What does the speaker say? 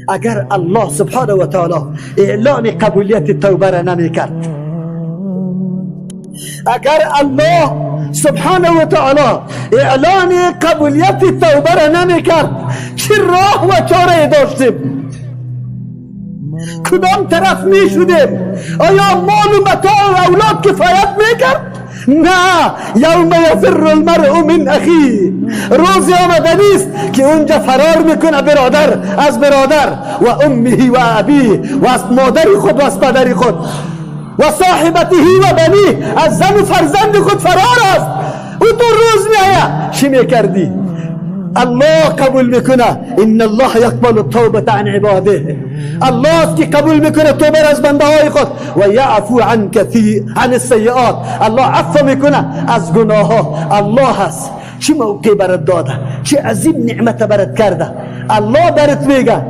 اگر الله سبحانه و تعالی اعلان قبولیت توبه را نمی کرد، اگر الله سبحانه و تعالی اعلان قبولیت توبه را نمی کرد، چه راه و چاره داشتیم؟ کدام طرف می شدیم؟ آیا مال و متاع و اولاد کفایت می کرد؟ نه. یوم یفر المرء من اخی، روزی آمدنی است که اونجا فرار میکنه برادر از برادر، و امه و ابی، و از مادر خود و از پدر خود، و صاحبته و بنی، از زن و فرزند خود فرار است. او تو روز میآید چی میکردی؟ الله قبول میکنه. ان الله یقبل التوبه عن عباده، الله است که قبول میکنه توبه از بنده های خود. و یعفو عن کثیر عن السیئات، الله عفو میکنه از گناه ها. الله هست چه موقع برات داده، چه عظیم نعمت برات کرده. الله برات میگه